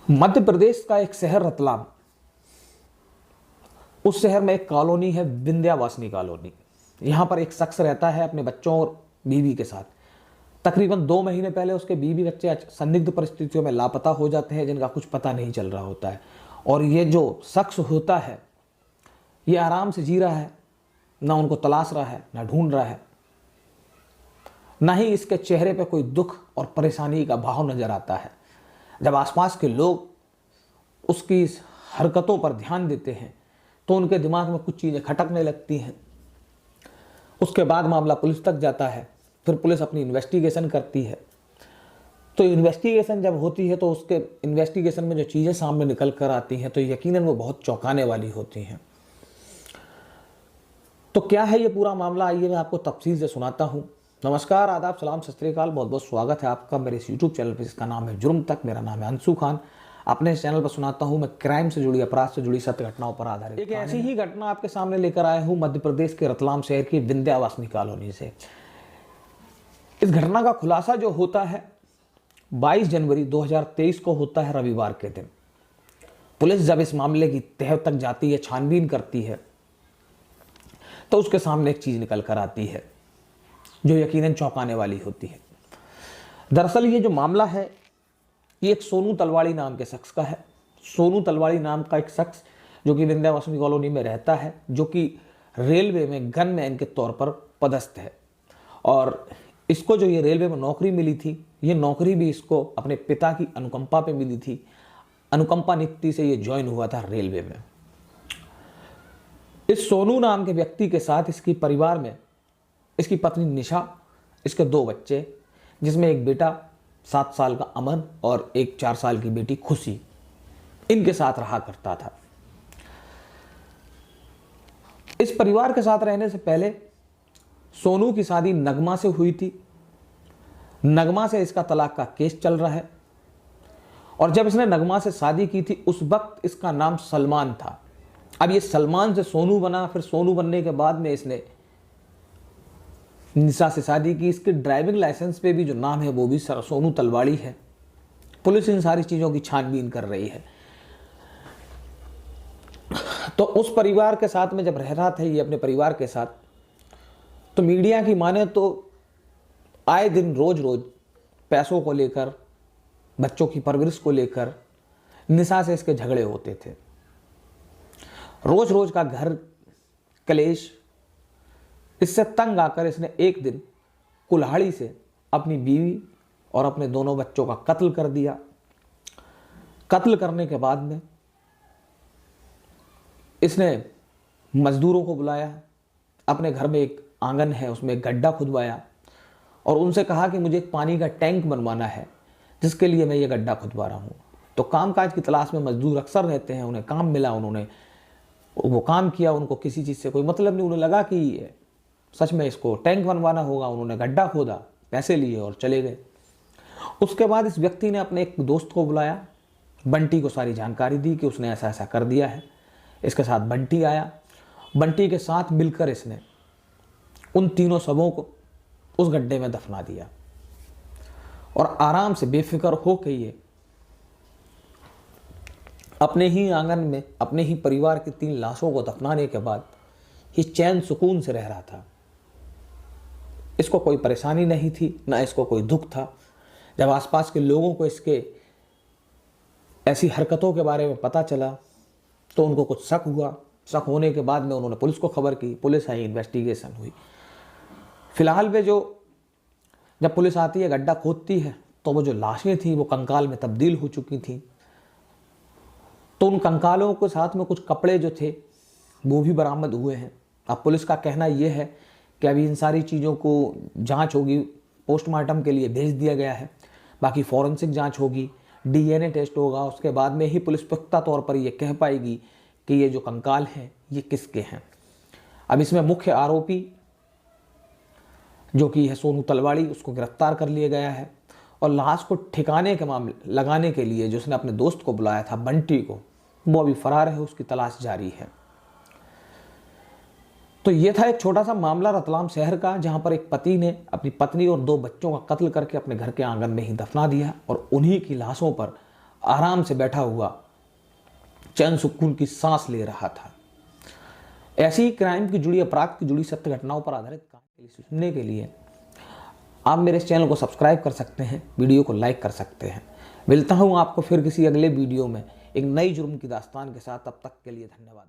मध्य प्रदेश का एक शहर रतलाम, उस शहर में एक कॉलोनी है विंध्यावासिनी कॉलोनी। यहाँ पर एक शख्स रहता है अपने बच्चों और बीवी के साथ। तकरीबन 2 महीने पहले उसके बीवी बच्चे संदिग्ध परिस्थितियों में लापता हो जाते हैं, जिनका कुछ पता नहीं चल रहा होता है। और ये जो शख्स होता है ये आराम से जी रहा है, ना उनको तलाश रहा है, ना ढूंढ रहा है, ना ही इसके चेहरे पे कोई दुख और परेशानी का भाव नजर आता है। जब आसपास के लोग उसकी इस हरकतों पर ध्यान देते हैं तो उनके दिमाग में कुछ चीज़ें खटकने लगती हैं। उसके बाद मामला पुलिस तक जाता है, फिर पुलिस अपनी इन्वेस्टिगेशन करती है। तो इन्वेस्टिगेशन जब होती है तो उसके इन्वेस्टिगेशन में जो चीज़ें सामने निकल कर आती हैं तो यकीनन वो बहुत चौंकाने वाली होती हैं। तो क्या है ये पूरा मामला, आइए मैं आपको तफसील से सुनाता हूँ। नमस्कार, आदाब, सलाम, सत श्री अकाल। बहुत बहुत स्वागत है आपका मेरे इस यूट्यूब चैनल पर जिसका नाम है जुर्म तक। मेरा नाम है अंशु खान। अपने इस चैनल पर सुनाता हूँ मैं क्राइम से जुड़ी, अपराध से जुड़ी सत्य घटनाओं पर आधारित एक ऐसी ही घटना आपके सामने लेकर आया हूँ मध्य प्रदेश के रतलाम शहर की विंध्यावासिनी कॉलोनी से। इस घटना का खुलासा जो होता है 22 जनवरी 2023 को होता है, रविवार के दिन। पुलिस जब इस मामले की तह तक जाती है, छानबीन करती है, तो उसके सामने एक चीज निकल कर आती है जो यकीनन चौंकाने वाली होती है। दरअसल ये जो मामला है ये एक सोनू तलवाड़ी नाम के शख्स का है। सोनू तलवाड़ी नाम का एक शख्स जो कि विंध्यावासिनी कॉलोनी में रहता है, जो कि रेलवे में गनमैन के तौर पर पदस्थ है। और इसको जो ये रेलवे में नौकरी मिली थी, ये नौकरी भी इसको अपने पिता की अनुकंपा पे मिली थी। अनुकंपा नियुक्ति से ये ज्वाइन हुआ था रेलवे में। इस सोनू नाम के व्यक्ति के साथ इसकी परिवार में इसकी पत्नी निशा, इसके 2 बच्चे, जिसमें एक बेटा 7 साल का अमन और एक 4 साल की बेटी खुशी, इनके साथ रहा करता था। इस परिवार के साथ रहने से पहले सोनू की शादी नगमा से हुई थी। नगमा से इसका तलाक का केस चल रहा है। और जब इसने नगमा से शादी की थी उस वक्त इसका नाम सलमान था। अब ये सलमान से सोनू बना, फिर सोनू बनने के बाद में इसने निशा से शादी की। इसके ड्राइविंग लाइसेंस पे भी जो नाम है वो भी सोनू तलवाड़ी है। पुलिस इन सारी चीज़ों की छानबीन कर रही है। तो उस परिवार के साथ में जब रह रहा था ये अपने परिवार के साथ, तो मीडिया की माने तो आए दिन रोज रोज पैसों को लेकर, बच्चों की परवरिश को लेकर निशा से इसके झगड़े होते थे। रोज रोज का घर कलेश। इससे तंग आकर इसने एक दिन कुल्हाड़ी से अपनी बीवी और अपने दोनों बच्चों का कत्ल कर दिया। कत्ल करने के बाद में इसने मजदूरों को बुलाया, अपने घर में एक आंगन है उसमें एक गड्ढा खुदवाया और उनसे कहा कि मुझे एक पानी का टैंक बनवाना है, जिसके लिए मैं ये गड्ढा खुदवा रहा हूँ। तो कामकाज की तलाश में मजदूर अक्सर रहते हैं, उन्हें काम मिला, उन्होंने वो काम किया। उनको किसी चीज़ से कोई मतलब नहीं, उन्हें लगा कि सच में इसको टैंक बनवाना होगा। उन्होंने गड्ढा खोदा, पैसे लिए और चले गए। उसके बाद इस व्यक्ति ने अपने एक दोस्त को बुलाया, बंटी को सारी जानकारी दी कि उसने ऐसा ऐसा कर दिया है। इसके साथ बंटी आया। बंटी के साथ मिलकर इसने उन तीनों शवों को उस गड्ढे में दफना दिया और आराम से बेफिक्र होकर ये अपने ही आंगन में अपने ही परिवार की 3 लाशों को दफनाने के बाद ये चैन सुकून से रह रहा था। इसको कोई परेशानी नहीं थी, ना इसको कोई दुख था। जब आसपास के लोगों को इसके ऐसी हरकतों के बारे में पता चला तो उनको कुछ शक हुआ। शक होने के बाद में उन्होंने पुलिस को खबर की। पुलिस आई, इन्वेस्टिगेशन हुई। फिलहाल वे जब पुलिस आती है, गड्ढा खोदती है, तो वो जो लाशें थी वो कंकाल में तब्दील हो चुकी थी। तो उन कंकालों के साथ में कुछ कपड़े जो थे वो भी बरामद हुए हैं। अब पुलिस का कहना यह है कि अभी इन सारी चीज़ों को जांच होगी, पोस्टमार्टम के लिए भेज दिया गया है। बाकी फॉरेंसिक जांच होगी, डीएनए टेस्ट होगा। उसके बाद में ही पुलिस पुख्ता तौर पर यह कह पाएगी कि ये जो कंकाल हैं ये किसके हैं। अब इसमें मुख्य आरोपी जो कि है सोनू तलवाड़ी, उसको गिरफ्तार कर लिया गया है। और लाश को ठिकाने के मामले लगाने के लिए जो उसने अपने दोस्त को बुलाया था बंटी को, वो अभी फरार है, उसकी तलाश जारी है। तो ये था एक छोटा सा मामला रतलाम शहर का, जहां पर एक पति ने अपनी पत्नी और 2 बच्चों का कत्ल करके अपने घर के आंगन में ही दफना दिया और उन्हीं की लाशों पर आराम से बैठा हुआ चैन सुकून की सांस ले रहा था। ऐसी ही क्राइम की जुड़ी, अपराध की जुड़ी सत्य घटनाओं पर आधारित कहानी सुनने के लिए आप मेरे इस चैनल को सब्सक्राइब कर सकते हैं, वीडियो को लाइक कर सकते हैं। मिलता हूं आपको फिर किसी अगले वीडियो में एक नई जुर्म की दास्तान के साथ। तब तक के लिए धन्यवाद।